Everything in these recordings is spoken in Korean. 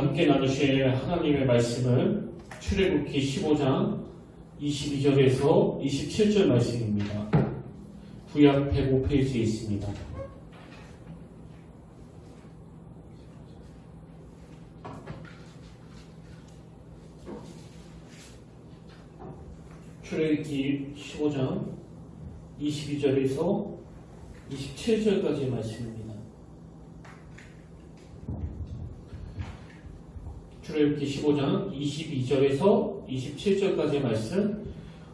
함께 나누실 하나님의 말씀은 출애굽기 15장 22절에서 27절 말씀입니다. 구약 105페이지에 있습니다. 출애굽기 15장 22절에서 27절까지의 말씀입니다. 출애굽기 15장 22절에서 27절까지의 말씀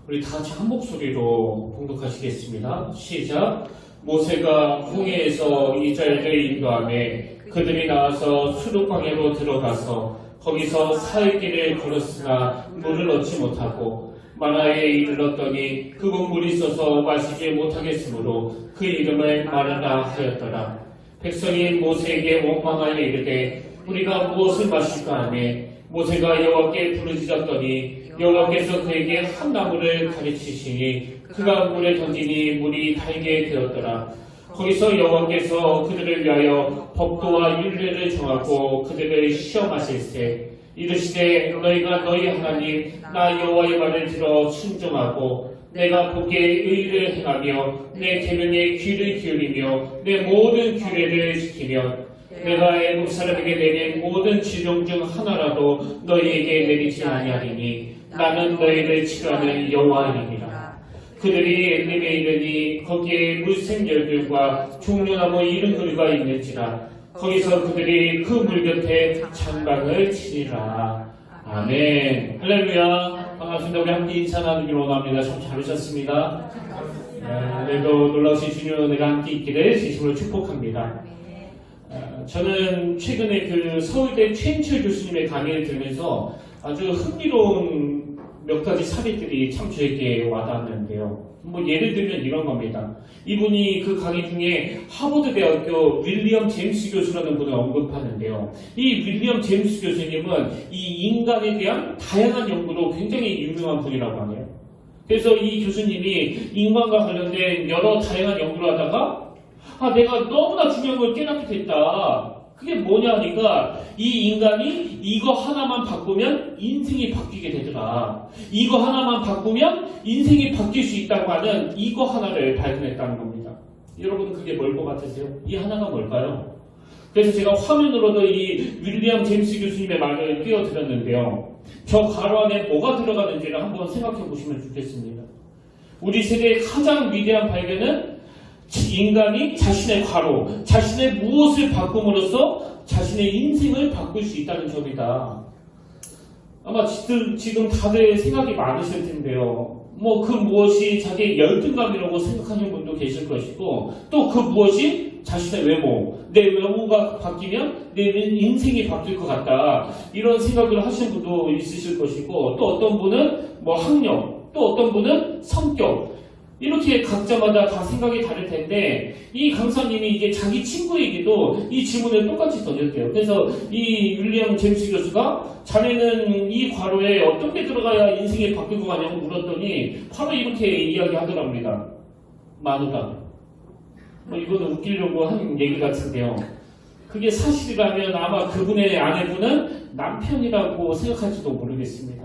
우리 다 같이 한 목소리로 봉독하시겠습니다. 시작. 모세가 홍해에서 이스라엘을 인도하매 그들이 나와서 수르광야로 들어가서 거기서 사흘길을 걸었으나 물을 얻지 못하고 마라에 이르렀더니 그곳 물이 있어서 마시지 못하겠으므로 그 이름을 마르다 하였더라. 백성이 모세에게 원망하여 이르되 우리가 무엇을 마실까 하매 모세가 여호와께 부르짖었더니 여호와께서 그에게 한 나무를 가르치시니 그가 물에 던지니 물이 달게 되었더라. 거기서 여호와께서 그들을 위하여 법도와 율례를 정하고 그들을 시험하실세 이르시되 너희가 너희 하나님 나 여호와의 말을 들어 순종하고 내가 보기에 의를 행하며 내 계명에 귀를 기울이며 내 모든 규례를 지키면 내가 애국 사람에게 내린 모든 지령 중 하나라도 너희에게 내리지 아니하리니 나는 너희를 치료하는 여호와이니라. 그들이 엘림에 이르니 거기에 물샘열들과 종려나무 이른 그루가 있는지라. 거기서 그들이 그 물 곁에 장막을 치리라. 아멘. 할렐루야. 반갑습니다. 우리 함께 인사 나누기로 원합니다. 참 잘하셨습니다. 오늘도 놀라우신 주님의 은혜가 함께 있기를 진심으로 축복합니다. 저는 최근에 그 서울대 최인철 교수님의 강의를 들으면서 아주 흥미로운 몇 가지 사례들이 참 저에게 와닿았는데요. 예를 들면 이런 겁니다. 이분이 그 강의 중에 하버드 대학교 윌리엄 제임스 교수라는 분을 언급하는데요. 이 윌리엄 제임스 교수님은 이 인간에 대한 다양한 연구로 굉장히 유명한 분이라고 하네요. 그래서 이 교수님이 인간과 관련된 여러 다양한 연구를 하다가 내가 너무나 중요한 걸 깨닫게 됐다. 그게 뭐냐 하니까 이 인간이 이거 하나만 바꾸면 인생이 바뀌게 되더라. 이거 하나만 바꾸면 인생이 바뀔 수 있다고 하는 이거 하나를 발견했다는 겁니다. 여러분 그게 뭘 것 같으세요? 이 하나가 뭘까요? 그래서 제가 화면으로도 이 윌리엄 제임스 교수님의 말을 띄워드렸는데요. 저 가로 안에 뭐가 들어가는지를 한번 생각해 보시면 좋겠습니다. 우리 세대의 가장 위대한 발견은 인간이 자신의 과로, 자신의 무엇을 바꿈으로써 자신의 인생을 바꿀 수 있다는 점이다. 아마 지금 다들 생각이 많으실 텐데요. 그 무엇이 자기의 열등감이라고 생각하는 분도 계실 것이고, 또 그 무엇이 자신의 외모, 내 외모가 바뀌면 내 인생이 바뀔 것 같다. 이런 생각을 하시는 분도 있으실 것이고, 또 어떤 분은 학력, 또 어떤 분은 성격, 이렇게 각자마다 다 생각이 다를 텐데 이 강사님이 이제 자기 친구에게도 이 질문을 똑같이 던졌대요. 그래서 이 윌리엄 제임스 교수가 자네는 이 괄호에 어떤 게 들어가야 인생이 바뀔 것 같냐고 물었더니 바로 이렇게 이야기하더랍니다. 마누라. 이거는 웃기려고 하는 얘기 같은데요. 그게 사실이라면 아마 그분의 아내분은 남편이라고 생각할지도 모르겠습니다.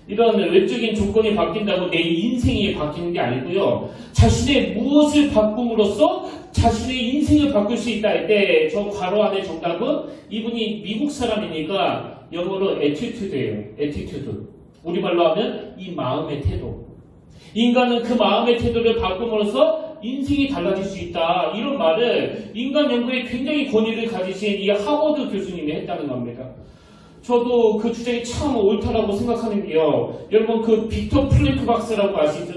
이런 외적인 조건이 바뀐다고 내 인생이 바뀌는 게 아니고요. 자신의 무엇을 바꿈으로써 자신의 인생을 바꿀 수 있다 할 때 저 괄호 안의 정답은 이분이 미국 사람이니까 영어로 attitude예요. attitude. 우리말로 하면 이 마음의 태도. 인간은 그 마음의 태도를 바꿈으로써 인생이 달라질 수 있다. 이런 말을 인간 연구에 굉장히 권위를 가지신 이 하버드 교수님이 했다는 겁니다. 저도 그 주장이 참 옳다라고 생각하는 게요. 여러분 그 빅터 플랭크 박사라고 아시죠?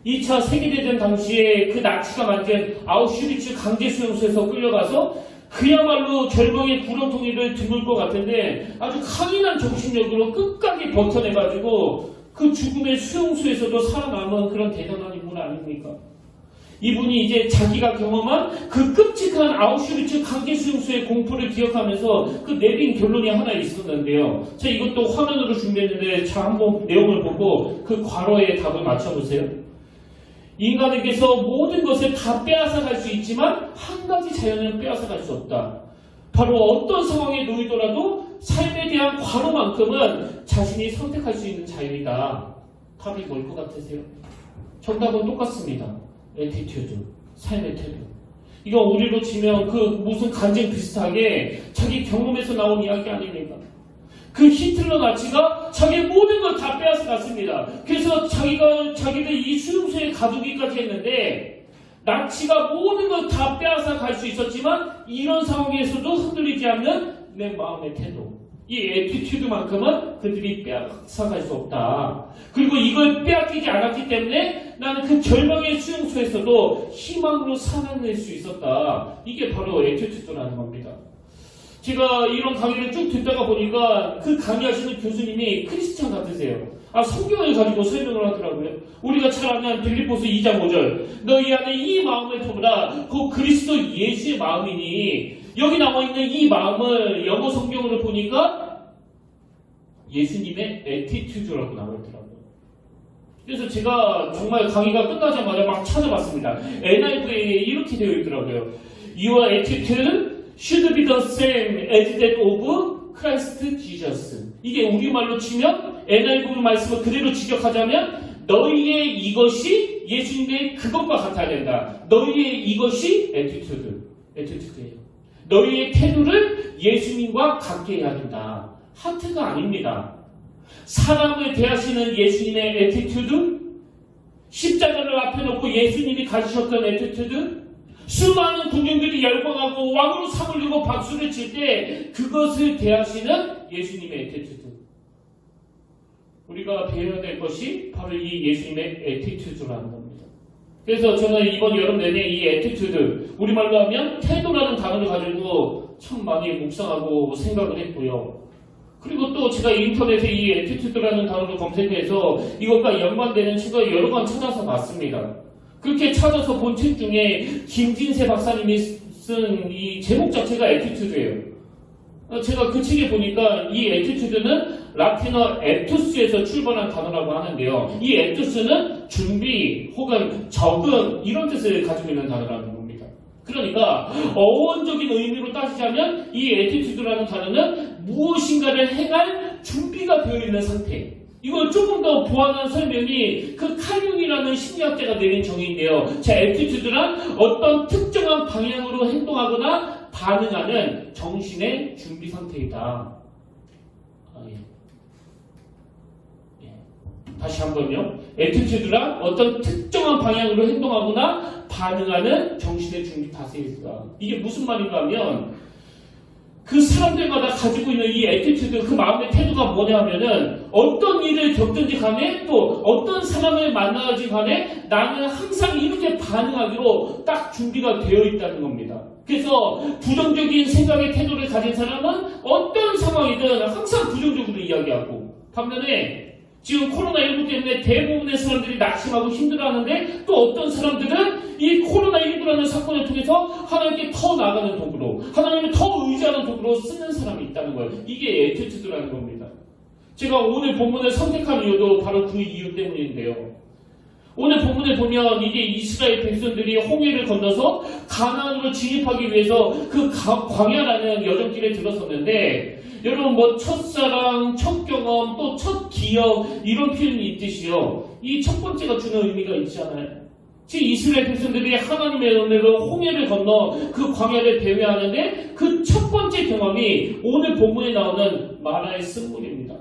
2차 세계대전 당시에 그 나치가 만든 아우슈비츠 강제수용소에서 끌려가서 그야말로 절망의 구렁텅이를 드물 것 같은데 아주 강인한 정신력으로 끝까지 버텨내가지고 그 죽음의 수용소에서도 살아남은 그런 대단한 인물 아닙니까? 이분이 이제 자기가 경험한 그 끔찍한 아우슈비츠 강제수용소의 공포를 기억하면서 그 내린 결론이 하나 있었는데요. 자, 이것도 화면으로 준비했는데 자, 한번 내용을 보고 그 괄호의 답을 맞춰보세요. 인간에게서 모든 것을 다 빼앗아갈 수 있지만 한 가지 자연은 빼앗아갈 수 없다. 바로 어떤 상황에 놓이더라도 삶에 대한 과로만큼은 자신이 선택할 수 있는 자유이다. 답이 뭘 것 같으세요? 정답은 똑같습니다. 애티튜드, 삶의 태도. 이거 우리로 치면 그 무슨 간증 비슷하게 자기 경험에서 나온 이야기 아닙니까? 그 히틀러 나치가 자기의 모든 걸 다 빼앗아 갔습니다. 그래서 자기들 이 수용소에 가두기까지 했는데 나치가 모든 걸 다 빼앗아 갈 수 있었지만 이런 상황에서도 흔들리지 않는 내 마음의 태도. 이 애티튜드만큼은 그들이 빼앗아갈 수 없다. 그리고 이걸 빼앗기지 않았기 때문에 나는 그 절망의 수용소에서도 희망으로 살아낼 수 있었다. 이게 바로 애티튜드라는 겁니다. 제가 이런 강의를 쭉 듣다가 보니까 그 강의하시는 교수님이 크리스찬 같으세요. 성경을 가지고 설명을 하더라고요. 우리가 잘 아는 빌립보서 2장 5절 너희 안에 이 마음을 품으라 그 그리스도 예수의 마음이니 여기 나와있는 이 마음을 영어 성경으로 보니까 예수님의 애티튜드라고 나와있더라고요. 그래서 제가 정말 강의가 끝나자마자 막 찾아봤습니다. NIV에 이렇게 되어 있더라고요. Your attitude should be the same as that of Christ Jesus. 이게 우리말로 치면 NIV 말씀을 그대로 직역하자면 너희의 이것이 예수님의 그것과 같아야 된다. 너희의 이것이 애티튜드예요. 너희의 태도를 예수님과 같게 해야 된다. 하트가 아닙니다. 사람을 대하시는 예수님의 애티튜드, 십자가를 앞에 놓고 예수님이 가지셨던 애티튜드, 수많은 군중들이 열광하고 왕으로 삼으려고 박수를 칠 때 그것을 대하시는 예수님의 애티튜드. 우리가 배워야 될 것이 바로 이 예수님의 애티튜드라는 겁니다. 그래서 저는 이번 여름 내내 이 애티튜드, 우리말로 하면 태도라는 단어를 가지고 참 많이 묵상하고 생각을 했고요. 그리고 또 제가 인터넷에 이 애티튜드라는 단어를 검색해서 이것과 연관되는 책을 여러 번 찾아서 봤습니다. 그렇게 찾아서 본 책 중에 김진세 박사님이 쓴 이 제목 자체가 애티튜드예요. 제가 그 책에 보니까 이 애티튜드는 라틴어 에투스에서 출발한 단어라고 하는데요. 이 에투스는 준비 혹은 적응 이런 뜻을 가지고 있는 단어라는 겁니다. 그러니까 어원적인 의미로 따지자면 이 애티튜드라는 단어는 무엇인가를 행할 준비가 되어 있는 상태. 이걸 조금 더 보완한 설명이 그 칼융이라는 심리학자가 내린 정의인데요. 자, 애티튜드란 어떤 특정한 방향으로 행동하거나 반응하는 정신의 준비 상태이다. 다시 한번요. 애티튜드란 어떤 특정한 방향으로 행동하거나 반응하는 정신의 준비 타세이다. 이게 무슨 말인가 하면 그 사람들마다 가지고 있는 이 애티튜드, 그 마음의 태도가 뭐냐 하면은 어떤 일을 겪든지 간에 또 어떤 사람을 만나지 간에 나는 항상 이렇게 반응하기로 딱 준비가 되어 있다는 겁니다. 그래서 부정적인 생각의 태도를 가진 사람은 어떤 상황이든 항상 부정적으로 이야기하고, 반면에 지금 코로나19 때문에 대부분의 사람들이 낙심하고 힘들어하는데 또 어떤 사람들은 이 코로나19라는 사건을 통해서 하나님께 더 나아가는 도구로, 하나님을 더 의지하는 도구로 쓰는 사람이 있다는 거예요. 이게 애티튜드라는 겁니다. 제가 오늘 본문을 선택한 이유도 바로 그 이유 때문인데요. 오늘 본문을 보면 이게 이스라엘 백성들이 홍해를 건너서 가나안으로 진입하기 위해서 그 광야라는 여정길에 들어섰는데, 여러분 첫사랑, 첫 경험, 또 첫 기억 이런 표현이 있듯이요. 이 첫 번째가 주는 의미가 있잖아요. 즉 이스라엘 백성들이 하나님의 은혜로 홍해를 건너 그 광야를 배회하는데 그 첫 번째 경험이 오늘 본문에 나오는 마라의 쓴물입니다.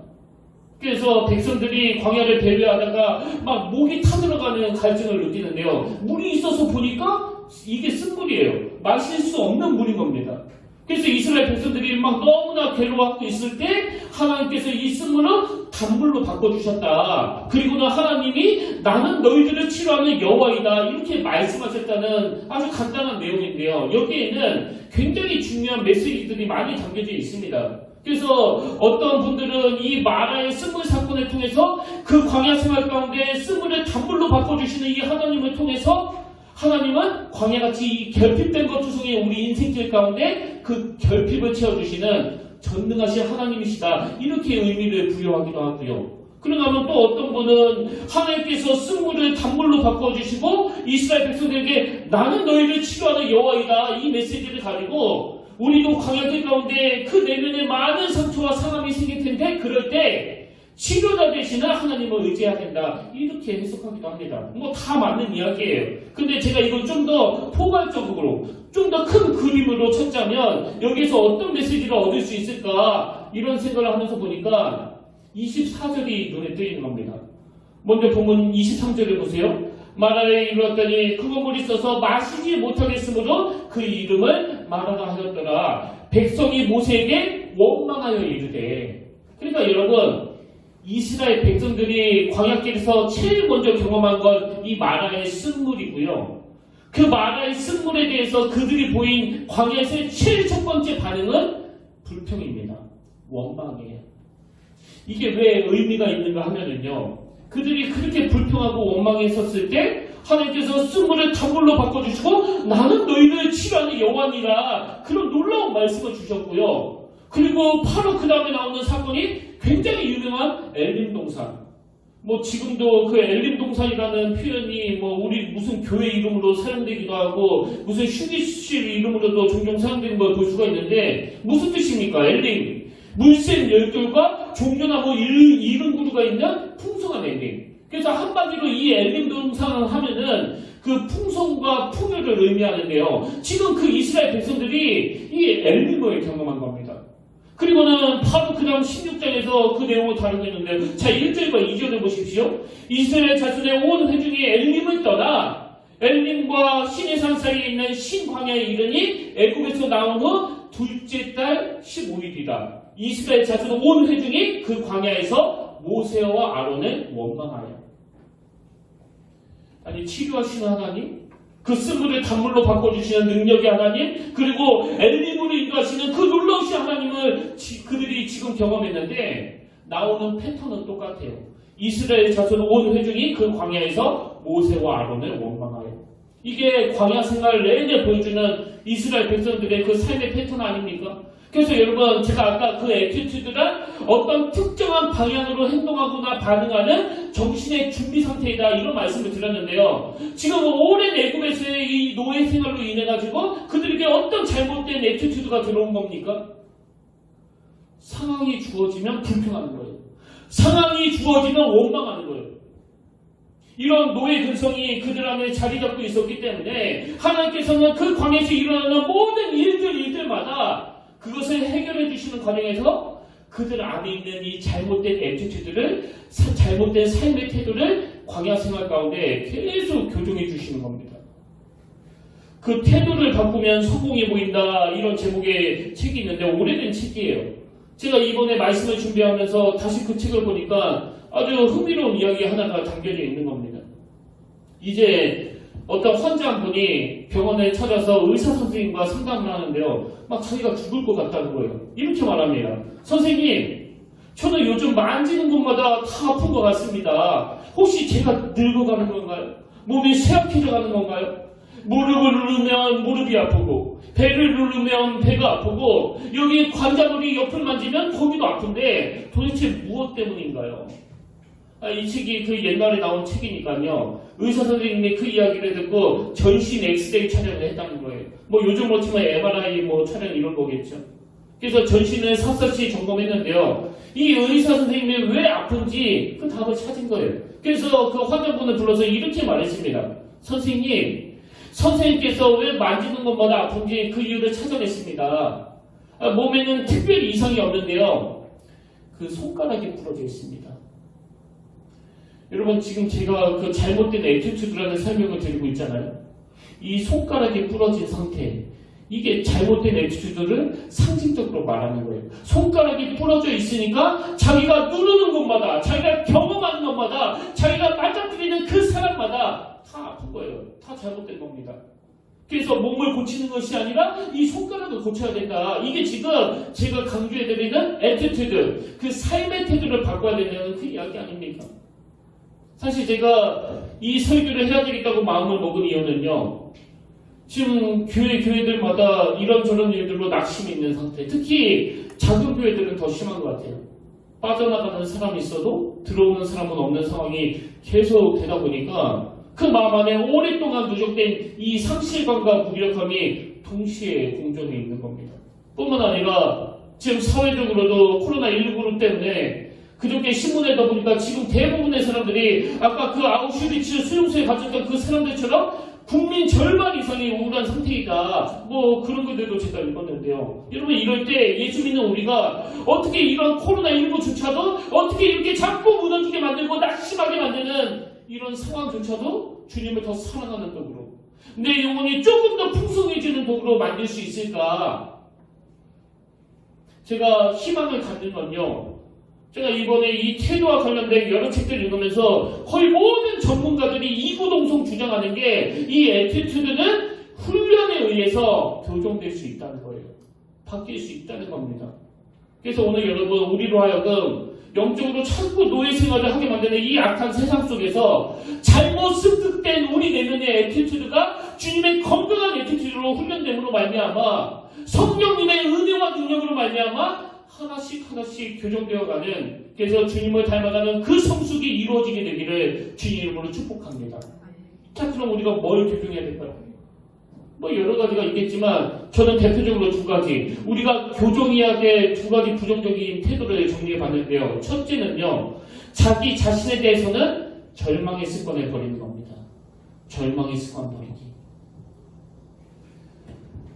그래서 백성들이 광야를 배회하다가 막 목이 타들어가는 갈증을 느끼는데요. 물이 있어서 보니까 이게 쓴물이에요. 마실 수 없는 물인 겁니다. 그래서 이스라엘 백성들이 막 너무나 괴로워하고 있을 때 하나님께서 이 쓴물을 단물로 바꿔주셨다. 그리고는 하나님이 나는 너희들을 치료하는 여호와이다. 이렇게 말씀하셨다는 아주 간단한 내용인데요. 여기에는 굉장히 중요한 메시지들이 많이 담겨져 있습니다. 그래서 어떤 분들은 이 마라의 쓴물 사건을 통해서 그 광야 생활 가운데 쓴물을 단물로 바꿔주시는 이 하나님을 통해서 하나님은 광야같이 이 결핍된 것 투성이 우리 인생길 가운데 그 결핍을 채워주시는 전능하신 하나님이시다. 이렇게 의미를 부여하기도 하고요. 그러나 또 어떤 분은 하나님께서 쓴물을 단물로 바꿔주시고 이스라엘 백성들에게 나는 너희를 치료하는 여호와이다. 이 메시지를 가지고 우리도 광야길 가운데 그 내면에 많은 상처와 상함이 생길 텐데 그럴 때 치료자 되시는 하나님을 의지해야 된다. 이렇게 해석하기도 합니다. 뭐 다 맞는 이야기예요. 근데 제가 이걸 좀 더 포괄적으로 좀 더 큰 그림으로 찾자면 여기서 어떤 메시지를 얻을 수 있을까 이런 생각을 하면서 보니까 24절이 눈에 띄는 겁니다. 먼저 본문 23절을 보세요. 마라에 이르렀더니 그 건물이 있어서 마시지 못하겠으므로 그 이름을 마라라 하였더라. 백성이 모세에게 원망하여 이르되. 그러니까 여러분 이스라엘 백성들이 광야길에서 제일 먼저 경험한 건 이 마라의 쓴물이고요. 그 마라의 쓴물에 대해서 그들이 보인 광야에서의 제일 첫 번째 반응은 불평입니다. 원망이에요. 이게 왜 의미가 있는가 하면은요. 그들이 그렇게 불평하고 원망했었을 때 하나님께서 쓴물을 단물로 바꿔주시고 나는 너희를 치료하는 여호와니라 그런 놀라운 말씀을 주셨고요. 그리고 바로 그 다음에 나오는 사건이 굉장히 유명한 엘림 동산. 뭐 지금도 그 엘림 동산이라는 표현이 뭐 우리 무슨 교회 이름으로 사용되기도 하고 무슨 휴게실 이름으로도 종종 사용되는 걸 볼 수가 있는데 무슨 뜻입니까? 엘림. 물샘 열돌과 종려나무 이른 구루가 있는 풍성한 엘림. 그래서 한마디로 이 엘림 동산을 하면은 그 풍성과 풍요를 의미하는데요. 지금 그 이스라엘 백성들이 이 엘림을 경험한 겁니다. 그리고는 바로 그 다음 16장에서 그 내용을 다루고 있는데 자 1절과 2절을 보십시오. 이스라엘 자손의 온 회중이 엘림을 떠나 엘림과 시내산 사이에 있는 신광야에 이르니 애굽에서 나온 후 둘째 달 15일이다. 이스라엘 자손 온 회중이 그 광야에서 모세와 아론을 원망하여. 아니 치료하시는 하나님, 그 쓴물을 단물로 바꿔주시는 능력의 하나님, 그리고 엘림으로 인도하시는 그 놀라우신 하나님을 그들이 지금 경험했는데 나오는 패턴은 똑같아요. 이스라엘 자손 온 회중이 그 광야에서 모세와 아론을 원망하여. 이게 광야 생활 내내 보여주는 이스라엘 백성들의 그 삶의 패턴 아닙니까? 그래서 여러분 제가 아까 그 애티튜드는 어떤 특정한 방향으로 행동하거나 반응하는 정신의 준비 상태이다 이런 말씀을 드렸는데요. 지금 오랜 애굽에서의 이 노예 생활로 인해 가지고 그들에게 어떤 잘못된 애티튜드가 들어온 겁니까? 상황이 주어지면 불평하는 거예요. 상황이 주어지면 원망하는 거예요. 이런 노예 근성이 그들 안에 자리 잡고 있었기 때문에 하나님께서는 그 광야에서 일어나는 모든 일들마다 그것을 해결해 주시는 과정에서 그들 안에 있는 이 잘못된 애티튜드를 잘못된 삶의 태도를 광야 생활 가운데 계속 교정해 주시는 겁니다. 그 태도를 바꾸면 성공해 보인다 이런 제목의 책이 있는데 오래된 책이에요. 제가 이번에 말씀을 준비하면서 다시 그 책을 보니까 아주 흥미로운 이야기 하나가 담겨져 있는 겁니다. 이제 어떤 환자 한 분이 병원에 찾아서 의사 선생님과 상담을 하는데요. 막 자기가 죽을 것 같다는 거예요. 이렇게 말합니다. 선생님, 저는 요즘 만지는 곳마다 다 아픈 것 같습니다. 혹시 제가 늙어가는 건가요? 몸이 쇠약해져 가는 건가요? 무릎을 누르면 무릎이 아프고 배를 누르면 배가 아프고 여기 관자놀이 옆을 만지면 거기도 아픈데 도대체 무엇 때문인가요? 이 책이 그 옛날에 나온 책이니까요. 의사 선생님이 그 이야기를 듣고 전신 엑스레이 촬영을 했다는 거예요. 뭐 요즘 뭐 치면 MRI 뭐 촬영 이런 거겠죠. 그래서 전신을 샅샅이 점검했는데요. 이 의사 선생님이 왜 아픈지 그 답을 찾은 거예요. 그래서 그 환자분을 불러서 이렇게 말했습니다. 선생님께서 왜 만지는 것마다 아픈지 그 이유를 찾아냈습니다. 몸에는 특별히 이상이 없는데요. 그 손가락이 부러져 있습니다. 여러분 지금 제가 그 잘못된 애티튜드라는 설명을 드리고 있잖아요. 이 손가락이 부러진 상태, 이게 잘못된 애티튜드를 상징적으로 말하는 거예요. 손가락이 부러져 있으니까 자기가 누르는 곳마다, 자기가 경험하는 것마다, 자기가 맞닥뜨리는 그 사람마다 다 아픈 거예요. 다 잘못된 겁니다. 그래서 몸을 고치는 것이 아니라 이 손가락을 고쳐야 된다. 이게 지금 제가 강조해드리는 애티튜드, 그 삶의 태도를 바꿔야 된다는 그 이야기 아닙니까? 사실 제가 이 설교를 해야 되겠다고 마음을 먹은 이유는요. 지금 교회들마다 이런저런 일들로 낙심이 있는 상태. 특히 작은 교회들은 더 심한 것 같아요. 빠져나가는 사람이 있어도 들어오는 사람은 없는 상황이 계속 되다 보니까 그 마음 안에 오랫동안 누적된 이 상실감과 무력함이 동시에 공존해 있는 겁니다. 뿐만 아니라 지금 사회적으로도 코로나19 때문에 그저께 신문에다 보니까 지금 대부분의 사람들이 아까 그 아우슈비츠 수용소에 갇혔던 그 사람들처럼 국민 절반 이상이 우울한 상태이다. 뭐 그런 것들도 제가 읽었는데요. 여러분 이럴 때 예수 믿는 우리가 어떻게 이런 코로나19조차도 어떻게 이렇게 자꾸 무너지게 만들고 낙심하게 만드는 이런 상황조차도 주님을 더 사랑하는 도구로 내 영혼이 조금 더 풍성해지는 도구로 만들 수 있을까? 제가 희망을 갖는 건요. 제가 이번에 이 태도와 관련된 여러 책들을 읽으면서 거의 모든 전문가들이 이구동성 주장하는 게 이 애티튜드는 훈련에 의해서 교정될 수 있다는 거예요. 바뀔 수 있다는 겁니다. 그래서 오늘 여러분 우리로 하여금 영적으로 자꾸 노예 생활을 하게 만드는 이 악한 세상 속에서 잘못 습득된 우리 내면의 애티튜드가 주님의 건강한 애티튜드로 훈련됨으로 말미암아 성령님의 은혜와 능력으로 말미암아 하나씩 교정되어가는 그래서 주님을 닮아가는 그 성숙이 이루어지게 되기를 주님 이름으로 축복합니다. 자, 그럼 우리가 뭘 교정해야 될까요? 뭐 여러 가지가 있겠지만 저는 대표적으로 두 가지 우리가 교정해야 될 두 가지 부정적인 태도를 정리해 봤는데요. 첫째는요. 자기 자신에 대해서는 절망의 습관을 버리는 겁니다. 절망의 습관 버리기.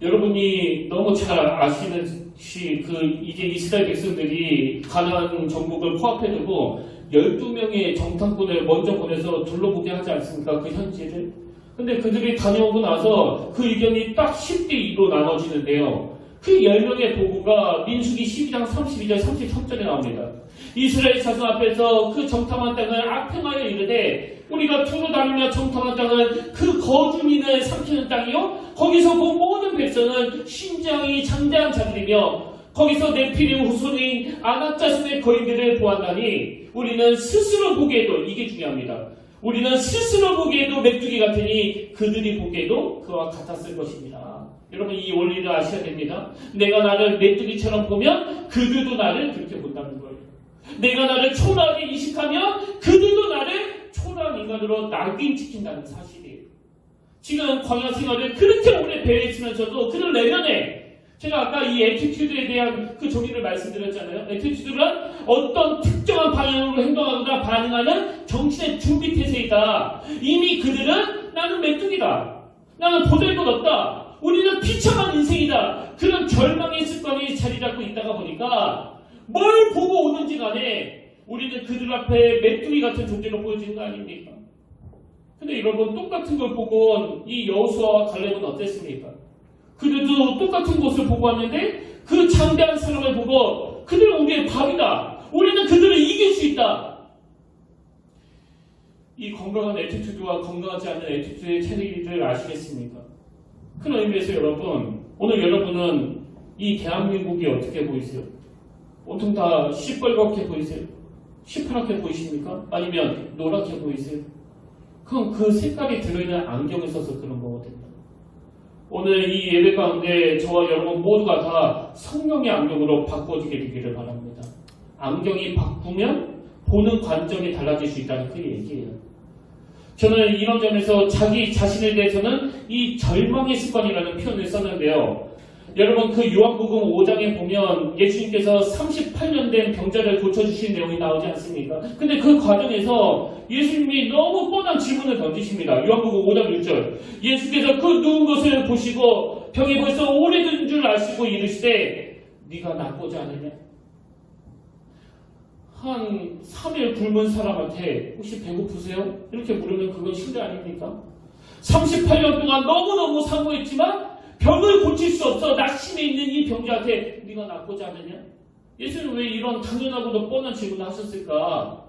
여러분이 너무 잘 아시는 이제 이스라엘 백성들이 가나안 정복을 코앞에 두고 12명의 정탐꾼을 먼저 보내서 둘러보게 하지 않습니까? 그 현지를. 근데 그들이 다녀오고 나서 그 의견이 딱 10대 2로 나눠지는데요. 그 10명의 보고가 민수기 12장 32절 33절에 나옵니다. 이스라엘 자손 앞에서 그 정탐한 땅을 악평하여 이르되 우리가 두루 다니며 정탐한 땅은 그 거주민을 삼키는 땅이요 거기서 본 모든 백성은 신장이 장대한 자들이며 거기서 네피림 후손인 아낙 자손의 거인들을 보았나니 우리는 스스로 보기에도 이게 중요합니다. 우리는 스스로 보기에도 메뚜기 같으니 그들이 보기에도 그와 같았을 것입니다. 여러분 이 원리를 아셔야 됩니다. 내가 나를 메뚜기처럼 보면 그들도 나를 그렇게 본다는 거예요. 내가 나를 초라하게 인식하면 그들도 나를 초라한 인간으로 낙인시킨다는 사실이에요. 지금 광야 생활을 그렇게 오래 배회했으면서도 그들 내면에 제가 아까 이 애티튜드에 대한 그 정의를 말씀드렸잖아요. 애티튜드는 어떤 특정한 방향으로 행동하거나 반응하는 정신의 준비 태세이다. 이미 그들은 나는 메뚜기다. 나는 보잘것없다. 우리는 비참한 인생이다. 그런 절망의 습관이 자리 잡고 있다가 보니까 뭘 보고 오는지 간에 우리는 그들 앞에 메뚜기 같은 존재로 보여지는 거 아닙니까? 근데 여러분 똑같은 걸 보고 온 이 여호수아와 갈렙은 어땠습니까? 그들도 똑같은 것을 보고 왔는데 그 장대한 사람을 보고 그들은 우리의 밥이다. 우리는 그들을 이길 수 있다. 이 건강한 애티튜드와 건강하지 않은 애티튜드의 차이를 아시겠습니까? 그런 의미에서 여러분 오늘 여러분은 이 대한민국이 어떻게 보이세요? 보통 다 시뻘겋게 보이세요? 시퍼렇게 보이십니까? 아니면 노랗게 보이세요? 그럼 그 색깔이 들어있는 안경을 써서 그런 거거든요. 오늘 이 예배 가운데 저와 여러분 모두가 다 성령의 안경으로 바꿔지게 되기를 바랍니다. 안경이 바꾸면 보는 관점이 달라질 수 있다는 그 얘기예요. 저는 이런 점에서 자기 자신에 대해서는 이 절망의 습관이라는 표현을 썼는데요. 여러분 그 요한복음 5장에 보면 예수님께서 38년 된 병자를 고쳐주신 내용이 나오지 않습니까? 근데 그 과정에서 예수님이 너무 뻔한 질문을 던지십니다. 요한복음 5장 6절 예수께서 그 누운 것을 보시고 병이 벌써 오래된 줄 아시고 이르시되 네가 낫고자 하느냐? 한 3일 굶은 사람한테 혹시 배고프세요? 이렇게 물으면 그건 신뢰 아닙니까? 38년 동안 너무너무 사모했지만 병을 고칠 수 없어 낙심해 있는 이 병자한테 네가 낫고자 하느냐? 예수는 왜 이런 당연하고도 뻔한 질문을 하셨을까?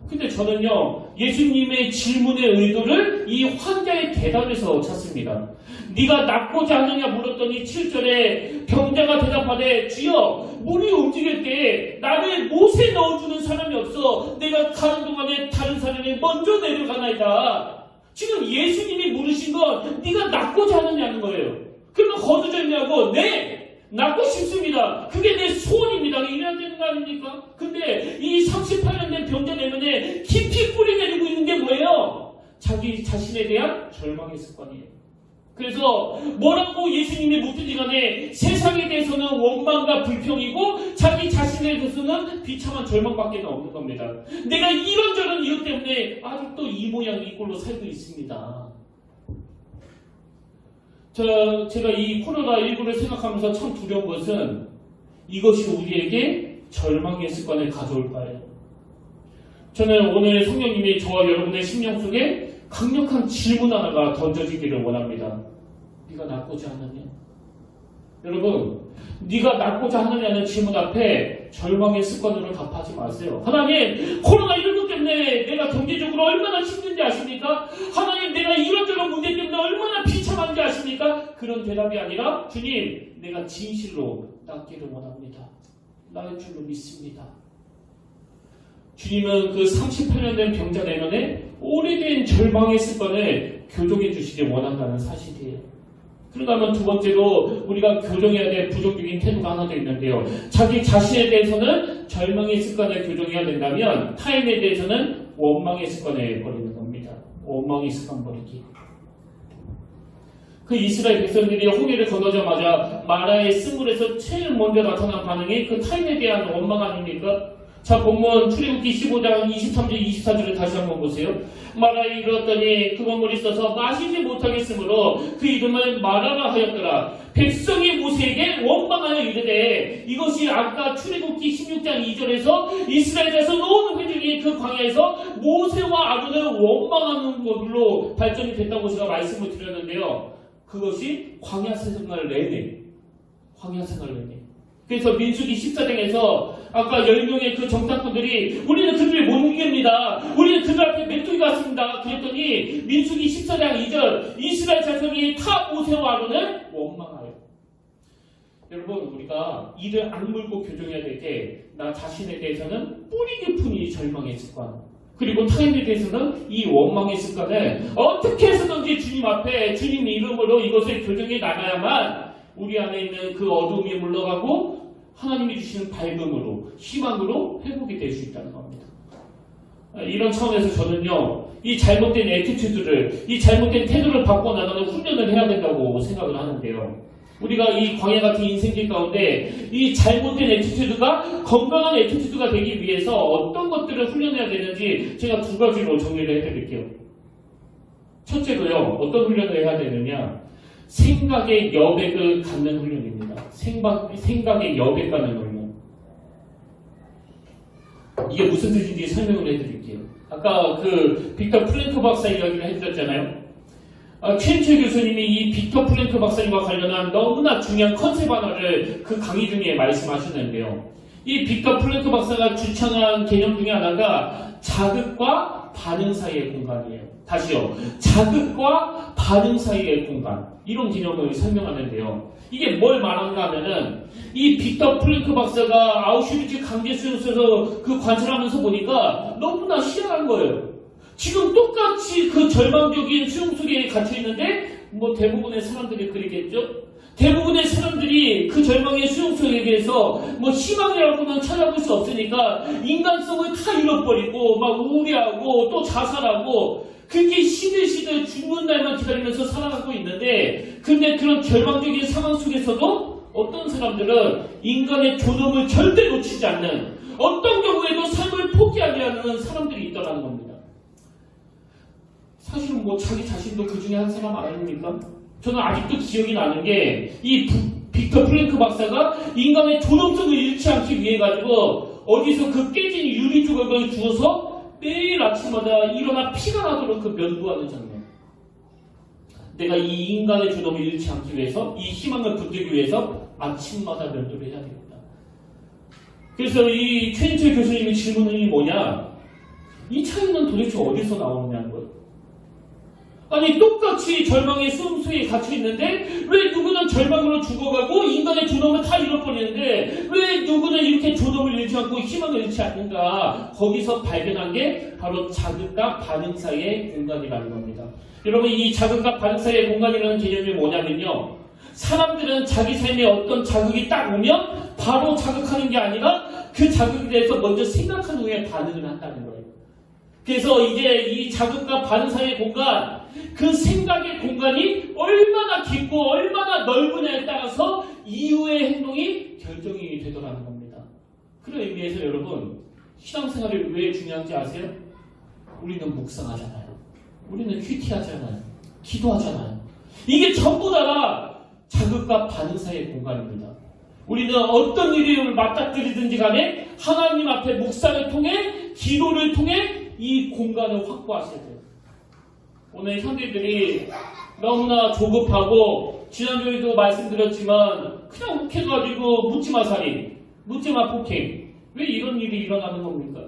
근데 저는요 예수님의 질문의 의도를 이 환자의 대답에서 찾습니다. 네가 낫고자 하느냐 물었더니 7절에 병자가 대답하되 주여 물이 움직일 때 나를 못에 넣어주는 사람이 없어 내가 가는 동안에 다른 사람이 먼저 내려가나이다. 지금 예수님이 물으신 건 네가 낫고자 하느냐는 거예요. 그러면 거두절미하고 네! 낫고 싶습니다. 그게 내 소원입니다. 이래야 되는 거 아닙니까? 근데 이 38년 된 병자 내면에 깊이 뿌리 내리고 있는 게 뭐예요? 자기 자신에 대한 절망의 습관이에요. 그래서 뭐라고 예수님이 묻든지 간에 세상에 대해서는 원망과 불평이고 자기 자신에 대해서는 비참한 절망밖에 없는 겁니다. 내가 이런저런 이유 때문에 아직도 이 모양 이 꼴로 살고 있습니다. 제가 이 코로나19를 생각하면서 참 두려운 것은 이것이 우리에게 절망의 습관을 가져올까요? 저는 오늘 성령님이 저와 여러분의 심령 속에 강력한 질문 하나가 던져지기를 원합니다. 네가 낫고자 하느냐? 여러분, 네가 낫고자 하느냐는 질문 앞에 절망의 습관으로 답하지 마세요. 하나님, 코로나19 때문에 내가 경제적으로 얼마나 힘든지 아십니까? 하나님, 내가 이런저런 문제 때문에 얼마나 비참한지 아십니까? 그런 대답이 아니라 주님, 내가 진실로 낫기를 원합니다. 나의 줄로 믿습니다. 주님은 그 38년 된 병자 내면에 오래된 절망의 습관을 교정해 주시길 원한다는 사실이에요. 그런가 하면 두 번째로 우리가 교정해야 될 부정적인 태도가 하나 더 있는데요. 자기 자신에 대해서는 절망의 습관을 교정해야 된다면 타인에 대해서는 원망의 습관을 버리는 겁니다. 원망의 습관 버리기. 그 이스라엘 백성들이 홍해를 건너자마자 마라의 쓴물에서 제일 먼저 나타난 반응이 그 타인에 대한 원망 아닙니까? 자, 본문 출애굽기 15장 23절 24절을 다시 한번 보세요. 마라에 이르렀더니 그 건물이 있어서 마시지 못하겠으므로 그 이름을 마라라 하였더라. 백성이 모세에게 원망하여 이르되, 이것이 아까 출애굽기 16장 2절에서 이스라엘 자손 온 회중이 그 광야에서 모세와 아론을 원망하는 걸로 발전이 됐다고 제가 말씀을 드렸는데요. 그것이 광야 생활 내내. 그래서 민수기 14장에서 아까 10명의 그 정탐꾼들이 우리는 그들을 못 이깁니다. 우리는 그들 앞에 메뚜기 같습니다. 그랬더니 민수기 14장 2절 이스라엘 자손이 타 모세와 아론을 원망하여. 여러분, 우리가 이를 악물고 교정해야 될 때 나 자신에 대해서는 뿌리 깊은 이 절망의 습관, 그리고 타인에 대해서는 이 원망의 습관을 어떻게 해서든지 주님 앞에 주님 이름으로 이것을 교정해 나가야만 우리 안에 있는 그 어둠이 물러가고 하나님이 주시는 밝음으로, 희망으로 회복이 될 수 있다는 겁니다. 이런 차원에서 저는요, 이 잘못된 애티튜드를, 이 잘못된 태도를 바꿔나가는 훈련을 해야 된다고 생각을 하는데요. 우리가 이 광야 같은 인생길 가운데 이 잘못된 애티튜드가 건강한 애티튜드가 되기 위해서 어떤 것들을 훈련해야 되는지 제가 두 가지로 정리를 해드릴게요. 첫째로요, 어떤 훈련을 해야 되느냐? 생각의 여백을 갖는 훈련입니다. 생각의 여백 갖는 훈련. 이게 무슨 뜻인지 설명을 해드릴게요. 아까 그 빅터 플랭크 박사 이야기를 해드렸잖아요. 최인철 교수님이 이 빅터 플랭크 박사님과 관련한 너무나 중요한 컨셉 하나를 그 강의 중에 말씀하셨는데요. 이 빅터 플랭크 박사가 주창한 개념 중에 하나가 자극과 반응 사이의 공간이에요. 다시요. 자극과 반응 사이의 공간. 이런 개념을 설명하는데요. 이게 뭘 말하는가 하면은 이 빅터 플랭크 박사가 아우슈비츠 강제 수용소에서 그 관찰하면서 보니까 너무나 희한한 거예요. 지금 똑같이 그 절망적인 수용소에 갇혀있는데 뭐 대부분의 사람들이 그러겠죠? 대부분의 사람들이 그 절망의 수용소에 대해서 뭐 희망이라고는 찾아볼 수 없으니까 인간성을 다 잃어버리고 막 우울해하고 또 자살하고 그게 시들시들 죽는 날만 기다리면서 살아가고 있는데, 근데 그런 절망적인 상황 속에서도 어떤 사람들은 인간의 존엄을 절대 놓치지 않는, 어떤 경우에도 삶을 포기하지 않는 사람들이 있더라는 겁니다. 사실은 뭐 자기 자신도 그 중에 한 사람 아닙니까? 저는 아직도 기억이 나는 게 이 빅터 플랭크 박사가 인간의 존엄성을 잃지 않기 위해 가지고 어디서 그 깨진 유리 조각을 주워서 매일 아침마다 일어나 피가 나도록 그 면도하는 장면. 내가 이 인간의 존엄을 잃지 않기 위해서, 이 희망을 붙들기 위해서 아침마다 면도를 해야 됩니다. 그래서 이 최인철 교수님의 질문이 뭐냐? 이 차이는 도대체 어디서 나오느냐는 거예요. 아니, 똑같이 절망의 수용소에 갇혀있는데 왜 누구는 절망으로 죽어가고 인간의 존엄을 다 잃어버리는데 왜 누구는 이렇게 존엄을 잃지 않고 희망을 잃지 않는가? 거기서 발견한 게 바로 자극과 반응 사이의 공간이라는 겁니다. 여러분, 이 자극과 반응 사이의 공간이라는 개념이 뭐냐면요, 사람들은 자기 삶에 어떤 자극이 딱 오면 바로 자극하는 게 아니라 그 자극에 대해서 먼저 생각한 후에 반응을 한다는 거예요. 그래서 이제 이 자극과 반응 사이의 공간, 그 생각의 공간이 얼마나 깊고 얼마나 넓으냐에 따라서 이후의 행동이 결정이 되더라는 겁니다. 그런 의미에서 여러분, 신앙생활이 왜 중요한지 아세요? 우리는 묵상하잖아요. 우리는 큐티하잖아요. 기도하잖아요. 이게 전부 다가 자극과 반응 사이의 공간입니다. 우리는 어떤 일을 맞닥뜨리든지 간에 하나님 앞에 묵상을 통해 기도를 통해 이 공간을 확보하셔야 돼요. 오늘 형제들이 너무나 조급하고 지난주에도 말씀드렸지만 그냥 욱해가지고 묻지마 살인, 묻지마 폭행, 왜 이런 일이 일어나는 겁니까?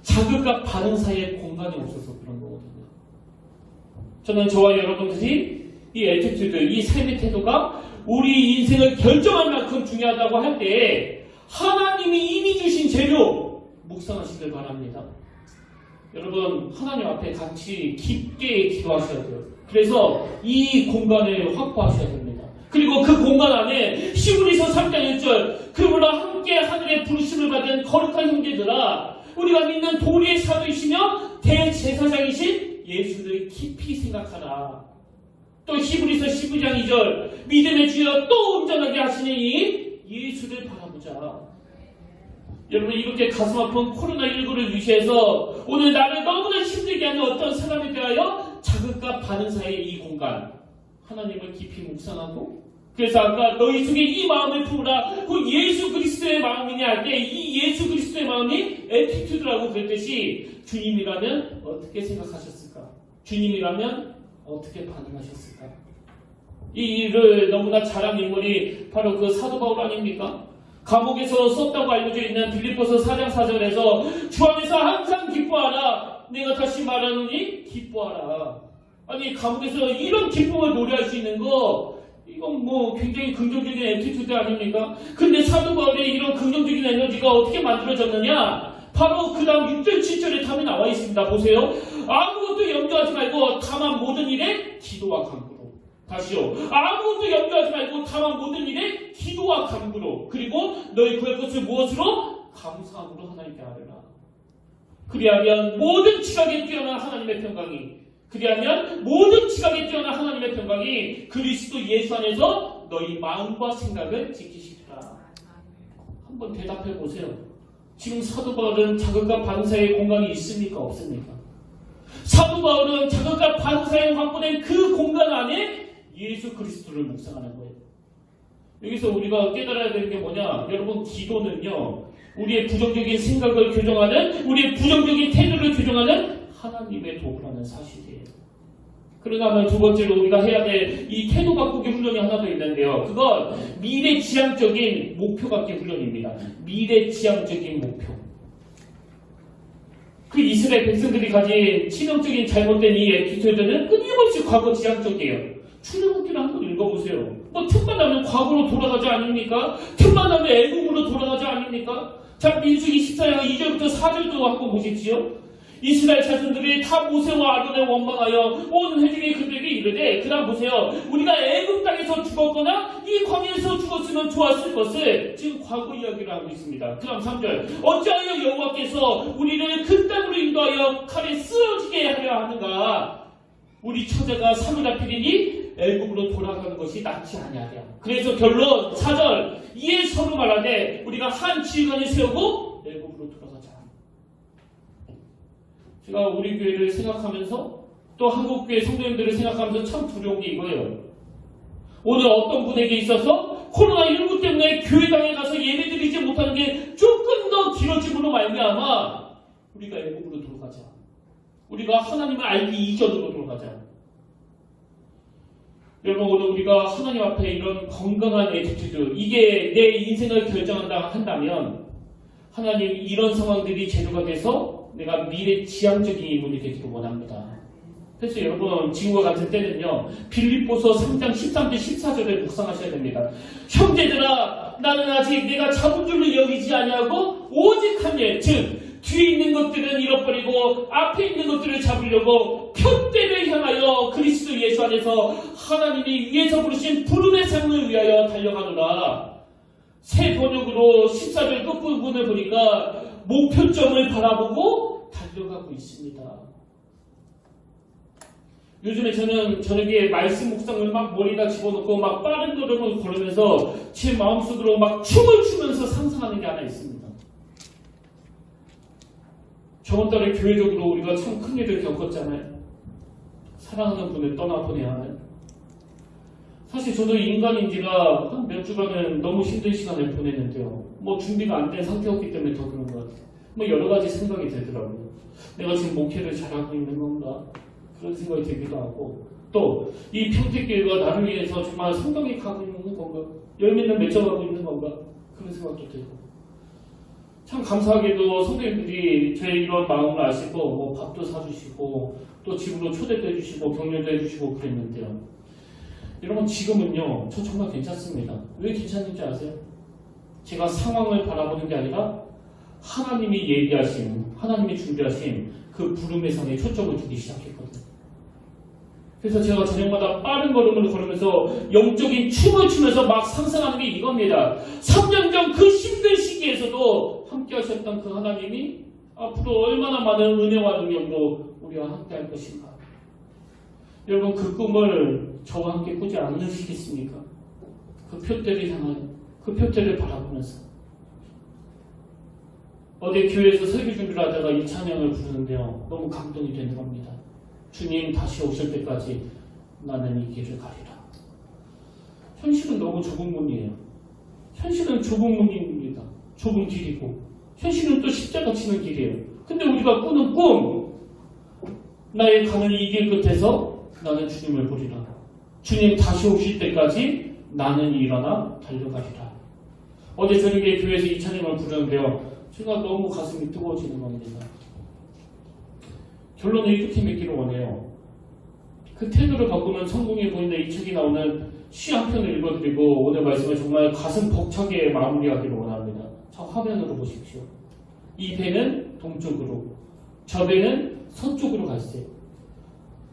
자극과 반응 사이의 공간이 없어서 그런 거거든요. 저는 저와 여러분들이 이 애티튜드, 이 삶의 태도가 우리 인생을 결정할 만큼 중요하다고 할 때 하나님이 이미 주신 재료 묵상하시길 바랍니다. 여러분, 하나님 앞에 같이 깊게 기도하셔야 돼요. 그래서 이 공간을 확보하셔야 됩니다. 그리고 그 공간 안에 히브리서 3장 1절, 그러므로 함께 하늘의 부르심을 받은 거룩한 형제들아, 우리가 믿는 도리의 사도이시며 대제사장이신 예수를 깊이 생각하라. 또 히브리서 12장 2절, 믿음의 주여 또 온전하게 하시니 예수를 바라보자. 여러분, 이렇게 가슴 아픈 코로나19를 위시해서 오늘 나를 너무나 힘들게 하는 어떤 사람에 대하여 자극과 반응 사이의 이 공간, 하나님을 깊이 묵상하고, 그래서 아까 너희 속에 이 마음을 품으라, 그 예수 그리스도의 마음이냐 할 때 이 예수 그리스도의 마음이 애티튜드라고 그랬듯이 주님이라면 어떻게 생각하셨을까? 주님이라면 어떻게 반응하셨을까? 이 일을 너무나 잘한 인물이 바로 그 사도 바울 아닙니까? 감옥에서 썼다고 알려져 있는 빌립보서 4장 4절에서 주 안에서 항상 기뻐하라. 내가 다시 말하노니 기뻐하라. 아니, 감옥에서 이런 기쁨을 노래할 수 있는 거, 이건 뭐 굉장히 긍정적인 애티튜드 아닙니까? 근데 사도 바울의 이런 긍정적인 에너지가 어떻게 만들어졌느냐? 바로 그 다음 6절 7절에 답이 나와 있습니다. 보세요. 아무것도 염려하지 말고 다만 모든 일에 기도와 간구로. 다시요. 아무것도 염려하지 말고 다만 모든 일에 기도와 간구로. 그리고 너희 구할 것을 무엇으로? 감사함으로 하나님께 아뢰라. 그리하면 모든 지각에 뛰어난 하나님의 평강이, 그리하면 모든 지각에 뛰어난 하나님의 평강이 그리스도 예수 안에서 너희 마음과 생각을 지키시리라. 한번 대답해 보세요. 지금 사도 바울은 자극과 반응 사이의 공간이 있습니까? 없습니까? 사도 바울은 자극과 반응 사이에 확보된 그 공간 안에 예수 그리스도를 묵상하는 거예요. 여기서 우리가 깨달아야 되는 게 뭐냐? 여러분, 기도는요, 우리의 부정적인 생각을 교정하는, 우리의 부정적인 태도를 교정하는 하나님의 도구라는 사실이에요. 그러나 두 번째로 우리가 해야 될 이 태도 바꾸기 훈련이 하나 더 있는데요. 그건 미래지향적인 목표 갖기 훈련입니다. 미래지향적인 목표. 그 이스라엘 백성들이 가진 치명적인 잘못된 이 애티튜드는 끊임없이 과거 지향적이에요. 출애굽기를 한번 읽어보세요. 뭐 틈만 나면 과거로 돌아가지 않습니까? 틈만 나면 애국으로 돌아가지 않습니까? 자, 민수기 14장 2절부터 4절도 한번 보십시오. 이스라엘 자손들이 다 모세와 아론을 원망하여 온 회중이 그들에게 이르되, 그 다음 보세요. 우리가 애굽 땅에서 죽었거나 이 광야에서 죽었으면 좋았을 것을, 지금 과거 이야기를 하고 있습니다. 그 다음 3절. 어찌하여 여호와께서 우리를 그 땅으로 인도하여 칼에 쓰러지게 하려 하는가? 우리 처자가 사물 앞이리니 애굽으로 돌아가는 것이 낫지 아니하랴. 그래서 결론 4절. 이에 서로 말하되 우리가 한 지휘관을 세우고 애굽으로 돌아가자. 제가 우리 교회를 생각하면서 또 한국교회 성도님들을 생각하면서 참 두려운 게 이거예요. 오늘 어떤 분에게 있어서 코로나19 때문에 교회당에 가서 예배드리지 못하는 게 조금 더 길어짐으로 말미암아 우리가 애굽으로 돌아가자. 우리가 하나님을 알기 이전으로 돌아가자. 여러분, 오늘 우리가 하나님 앞에 이런 건강한 애티튜드, 이게 내 인생을 결정한다 한다면 하나님 이런 상황들이 재료가 돼서 내가 미래 지향적인 인물이 되기를 원합니다. 그래서 여러분, 지금과 같은 때는요, 빌립보서 3장 13절 14절에 묵상하셔야 됩니다. 형제들아, 나는 아직 내가 잡은 줄로 여기지 아니하고 오직 한 일, 즉 뒤에 있는 것들은 잃어버리고 앞에 있는 것들을 잡으려고 표대를 향하여 그리스도 예수 안에서 하나님이 위에서 부르신 부름의 상을 위하여 달려가노라. 새 번역으로 14절 끝부분을 보니까 목표점을 바라보고 달려가고 있습니다. 요즘에 저는 저녁에 말씀 묵상을 막 머리다 집어넣고 막 빠른 걸음을 걸으면서 제 마음속으로 막 춤을 추면서 상상하는 게 하나 있습니다. 저번 달에 교회적으로 우리가 참 큰 일을 겪었잖아요. 사랑하는 분을 떠나보내야 하는. 사실 저도 인간인지라 한 몇 주간은 너무 힘든 시간을 보냈는데요. 뭐 준비가 안 된 상태였기 때문에 더 그런 것 같아요. 뭐 여러 가지 생각이 들더라고요. 내가 지금 목회를 잘하고 있는 건가? 그런 생각이 들기도 하고, 또 이 평택교회가 나를 위해서 정말 성경이 가고 있는 건가? 열매는 맺어가고 있는 건가? 그런 생각도 들고, 참 감사하게도 선생님들이 저의 이런 마음을 아시고 뭐 밥도 사주시고 또 집으로 초대도 해주시고 격려도 해주시고 그랬는데요. 여러분, 지금은요, 저 정말 괜찮습니다. 왜 괜찮은지 아세요? 제가 상황을 바라보는 게 아니라 하나님이 얘기하신, 하나님이 준비하신 그 부름의 상에 초점을 두기 시작했거든요. 그래서 제가 저녁마다 빠른 걸음을 걸으면서 영적인 춤을 추면서 막 상상하는 게 이겁니다. 3년 전 그 힘든 시기에서도 함께 하셨던 그 하나님이 앞으로 얼마나 많은 은혜와 능력으로 우리와 함께 할 것인가. 여러분, 그 꿈을 저와 함께 꾸지 않으시겠습니까? 그 표대를 향하여, 그 표대를 바라보면서. 어제 교회에서 설교 준비를 하다가 이 찬양을 부르는데요, 너무 감동이 되는 겁니다. 주님 다시 오실 때까지 나는 이 길을 가리라. 현실은 너무 좁은 문이에요. 현실은 좁은 문입니다. 좁은 길이고, 현실은 또 십자가 치는 길이에요. 근데 우리가 꾸는 꿈, 나의 가는 이 길 끝에서 나는 주님을 보리라. 주님 다시 오실 때까지 나는 일어나 달려가리라. 어제 저녁에 교회에서 이 찬양을 부르는데요, 제가 너무 가슴이 뜨거워지는 겁니다. 결론을 이렇게 맺기를 원해요. 그 태도를 바꾸면 성공해 보인다, 이 책이 나오는 시 한 편을 읽어드리고 오늘 말씀을 정말 가슴 벅차게 마무리하기를 원합니다. 저 화면으로 보십시오. 이 배는 동쪽으로, 저 배는 서쪽으로 갔어요.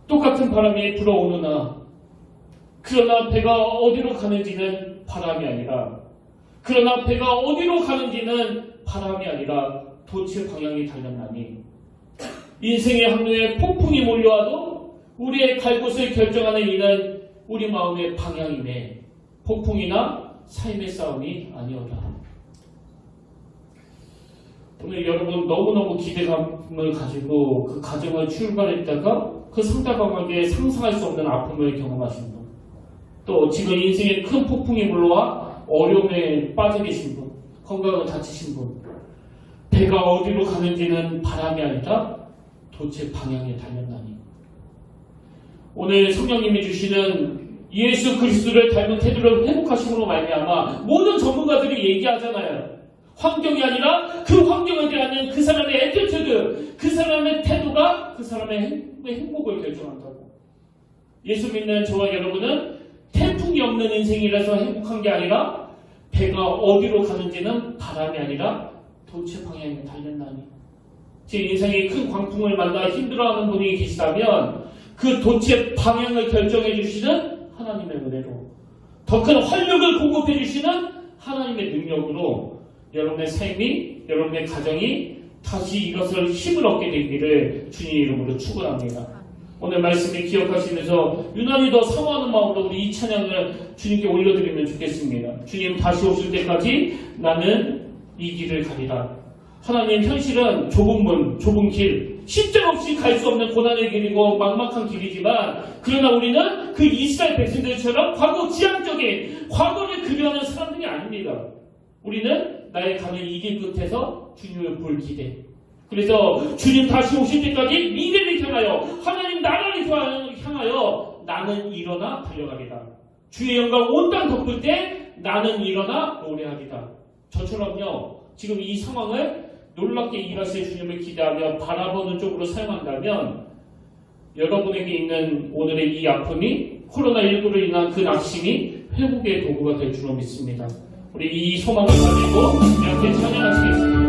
똑같은 바람이 불어오느나, 그러나 배가 어디로 가는지는 바람이 아니라, 그러나 배가 어디로 가는지는 바람이 아니라 도체 방향이 달렸나니, 인생의 항로에 폭풍이 몰려와도 우리의 갈 곳을 결정하는 이는 우리 마음의 방향이네. 폭풍이나 삶의 싸움이 아니어라. 오늘 여러분 너무너무 기대감을 가지고 그 가정을 출발했다가 그 상대방에게 상상할 수 없는 아픔을 경험하신 분, 또 지금 인생의 큰 폭풍이 물러와 어려움에 빠져 계신 분, 건강을 다치신 분, 배가 어디로 가는지는 바람이 아니라 도체 방향에 달렸나니. 오늘 성령님이 주시는 예수 그리스도를 닮은 태도를 회복하심으로 말미암아 모든 전문가들이 얘기하잖아요. 환경이 아니라 그 환경에 대한 그 사람의 애티튜드, 그 사람의 태도가 그 사람의 행복을 결정한다고. 예수 믿는 저와 여러분은 태풍이 없는 인생이라서 행복한 게 아니라 배가 어디로 가는지는 바람이 아니라 도체 방향에 달렸나니. 제 인생에 큰 광풍을 만나 힘들어하는 분이 계시다면 그 도체 방향을 결정해 주시는 하나님의 은혜로, 더 큰 활력을 공급해 주시는 하나님의 능력으로 여러분의 삶이, 여러분의 가정이 다시 이것을 힘을 얻게 되기를 주님의 이름으로 축원합니다. 오늘 말씀을 기억하시면서 유난히 더 사모하는 마음으로 우리 이 찬양을 주님께 올려드리면 좋겠습니다. 주님 다시 오실 때까지 나는 이 길을 가리라. 하나님, 현실은 좁은 문, 좁은 길, 십자가 없이 갈 수 없는 고난의 길이고 막막한 길이지만, 그러나 우리는 그 이스라엘 백성들처럼 과거 지향적인 과거를 그리워하는 사람들이 아닙니다. 우리는 나의 가는 이 길 끝에서 주님을 볼 기대. 그래서 주님 다시 오실 때까지 미래를 향하여, 하나님 나라를 향하여 나는 일어나 달려가리라. 주의 영광 온 땅 덮을 때 나는 일어나 노래하리라. 저처럼요, 지금 이 상황을 놀랍게 일하실 주님을 기대하며 바라보는 쪽으로 사용한다면 여러분에게 있는 오늘의 이 아픔이 코로나19로 인한 그 낙심이 회복의 도구가 될 줄로 믿습니다. 우리 이 소망을 가지고 함께 찬양하시겠습니다.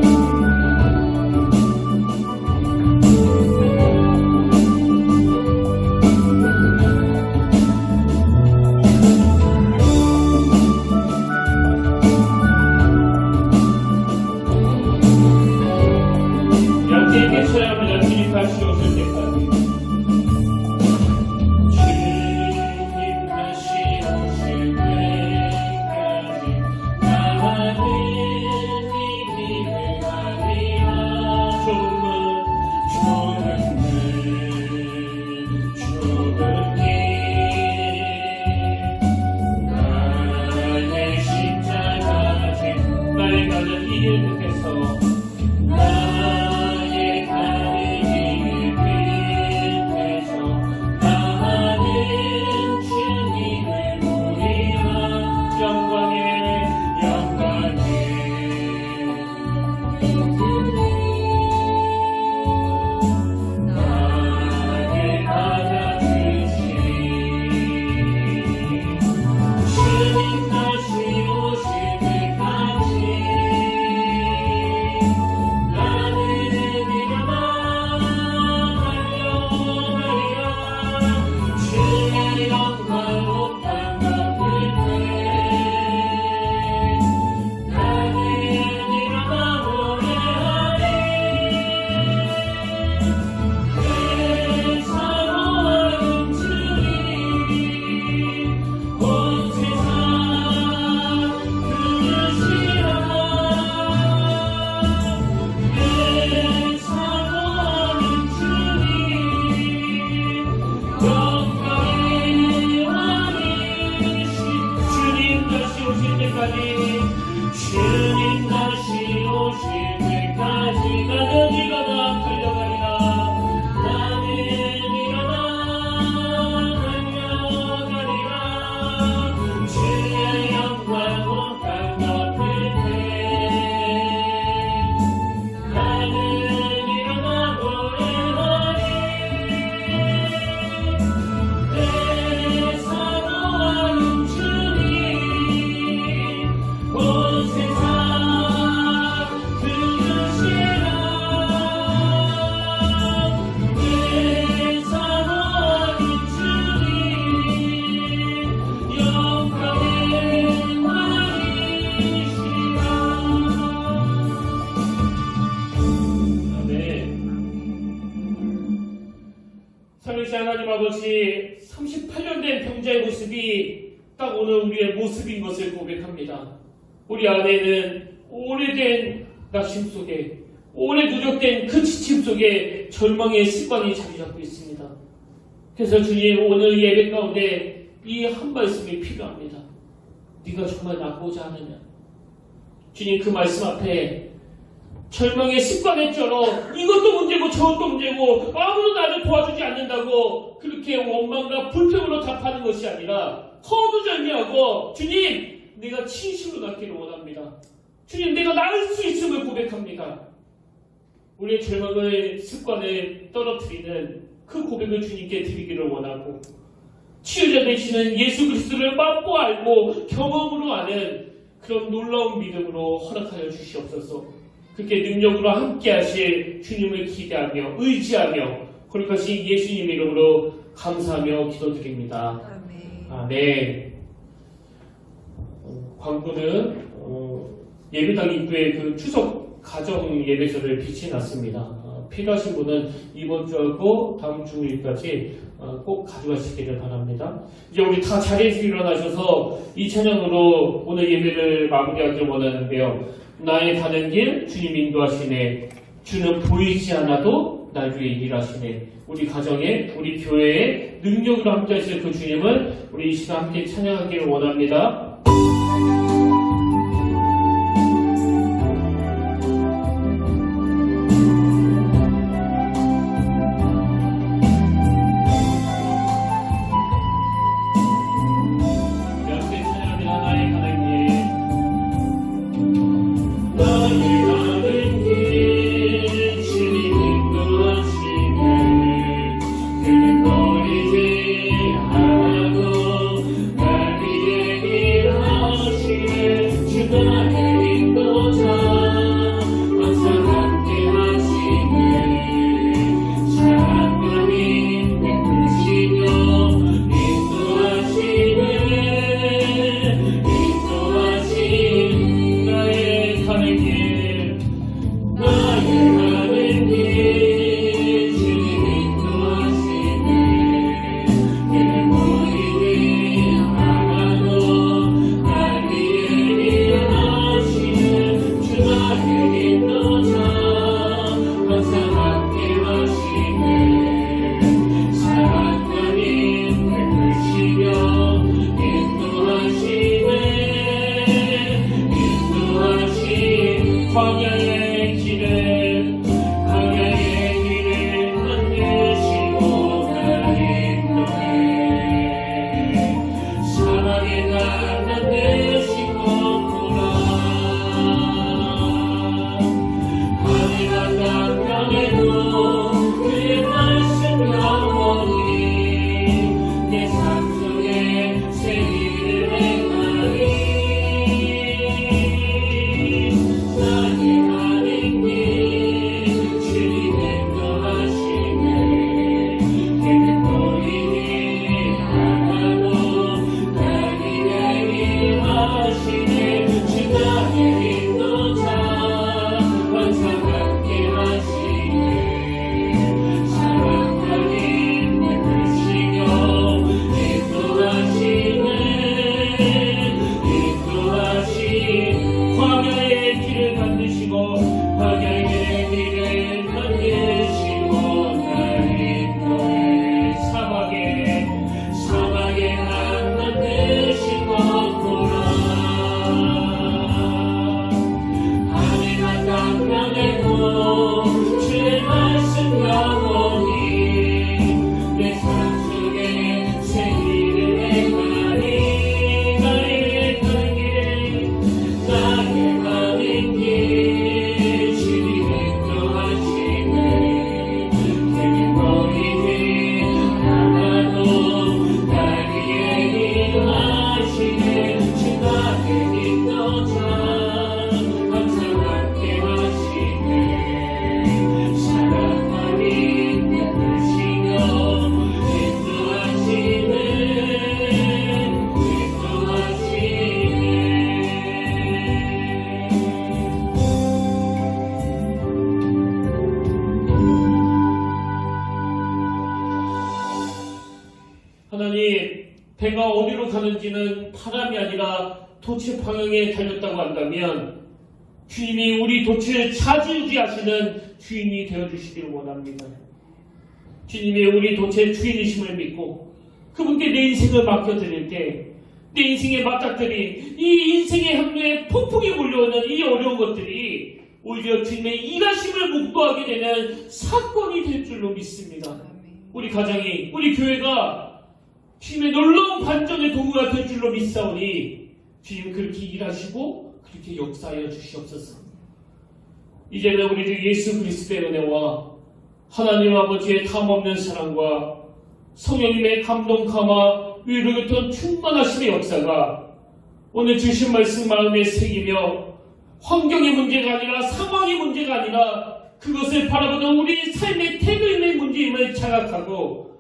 당시 하나님 아버지 38년 된 병자의 모습이 딱 오늘 우리의 모습인 것을 고백합니다. 우리 안에는 오래된 낙심 속에, 오래 누적된 그 지침 속에 절망의 습관이 자리 잡고 있습니다. 그래서 주님, 오늘 예배 가운데 이 한 말씀이 필요합니다. 네가 정말 나고자 하느냐? 주님, 그 말씀 앞에 절망의 습관처럼 이것도 문제고 저것도 문제고 아무도 나를 도와주지 않는다고 그렇게 원망과 불평으로 답하는 것이 아니라 허두절미하고 주님, 내가 진심으로 낫기를 원합니다. 주님, 내가 나을 수 있음을 고백합니다. 우리의 절망의 습관을 떨어뜨리는 그 고백을 주님께 드리기를 원하고, 치유자 되시는 예수 그리스도를 맛보 알고 경험으로 아는 그런 놀라운 믿음으로 허락하여 주시옵소서. 그렇게 능력으로 함께 하실 주님을 기대하며 의지하며 거룩하신 예수님 이름으로 감사하며 기도드립니다. 아멘. 광고는 예배당 입구에 그 추석 가정 예배서를 빛이 났습니다. 필요하신 분은 이번 주하고 다음 주일까지 꼭 가져가시기를 바랍니다. 이제 우리 다 자리에서 일어나셔서 이 찬양으로 오늘 예배를 마무리하기를 원하는데요. 나의 가는 길 주님 인도하시네. 주는 보이지 않아도 날 위해 일하시네. 우리 가정에, 우리 교회에 능력으로 함께 하실 그 주님을 우리 이 시간 함께 찬양하기를 원합니다. 날 위해 하나님, 배가 어디로 가는지는 바람이 아니라 돛의 방향에 달렸다고 한다면 주님이 우리 돛을 좌지우지하시는 주인이 되어주시기를 원합니다. 주님이 우리 돛의 주인이심을 믿고 그분께 내 인생을 맡겨드릴 때 내 인생의 맞닥뜨린 이 인생의 항로에 폭풍이 몰려오는 이 어려운 것들이 오히려 주님의 일하심을 목도하게 되는 사건이 될 줄로 믿습니다. 우리 가정이, 우리 교회가 주님의 놀라운 반전의 도구가 될 줄로 믿사오니 주님 그렇게 일하시고 그렇게 역사하여 주시옵소서. 이제는 우리 주 예수 그리스도의 은혜와 하나님 아버지의 탐없는 사랑과 성령님의 감동 감화 위로 곁은 충만하심의 역사가 오늘 주신 말씀 마음에 새기며 환경의 문제가 아니라 상황의 문제가 아니라 그것을 바라보는 우리 삶의 태도임의 문제임을 자각하고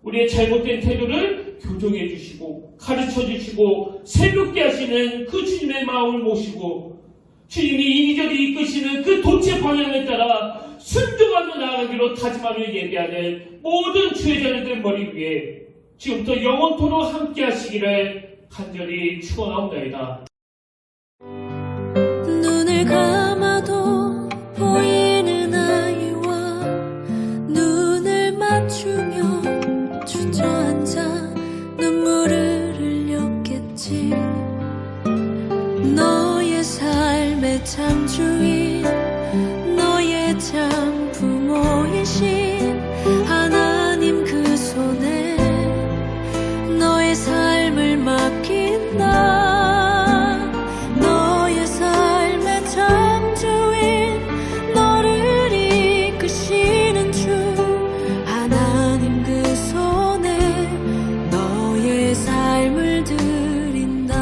우리의 잘못된 태도를 교정해 주시고 가르쳐 주시고 새롭게 하시는 그 주님의 마음을 모시고 주님이 이리저리 이끄시는 그 돛의 방향에 따라 순종하며 나아가기로 다짐하며 예배하는 모든 주의 자녀들 머리 위에 지금부터 영원토록 함께 하시기를 간절히 축원하옵나이다. 눈을 감아도 보이는 아이와 눈을 맞추며 주저앉아 눈물을 흘렸겠지. 너의 삶의 창주인 너의 참 부모이신 하나님 그 손에 너의 삶을 맡긴다. 너의 삶의 창조인 너를 이끄시는 주 하나님 그 손에 너의 삶을 드린다.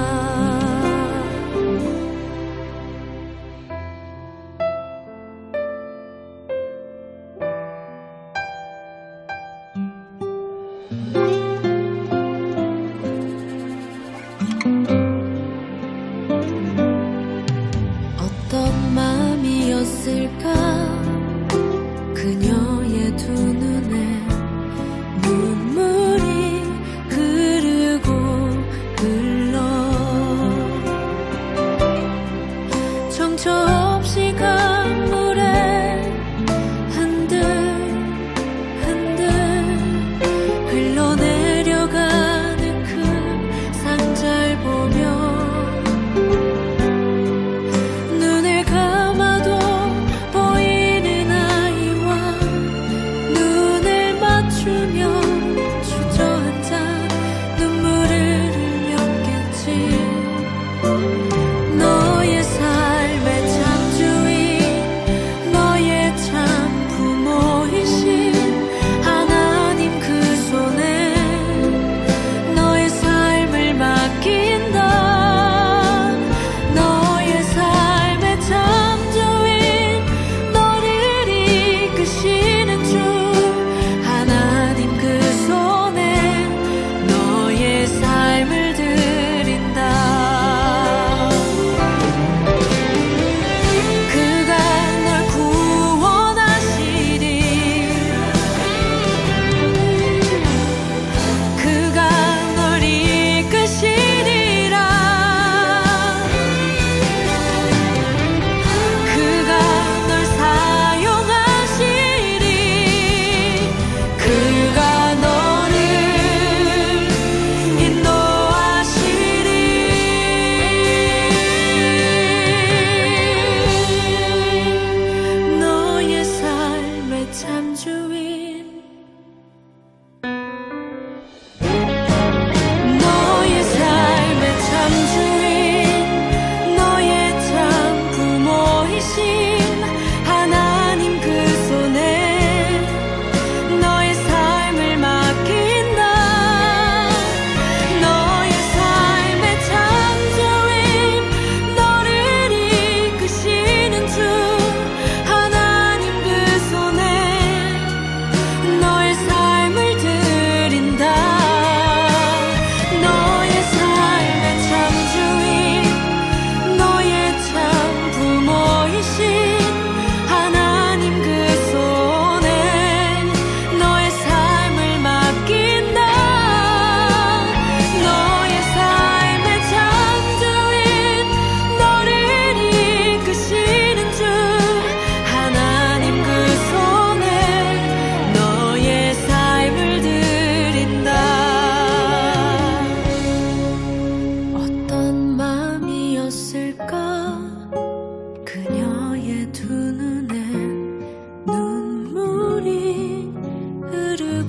어떤 마음이었을까 그녀의 두 눈에 눈물이 흐르고 흘러 정처 없이 강물에 한들 한들 흘러내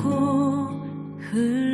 흐르고 흘러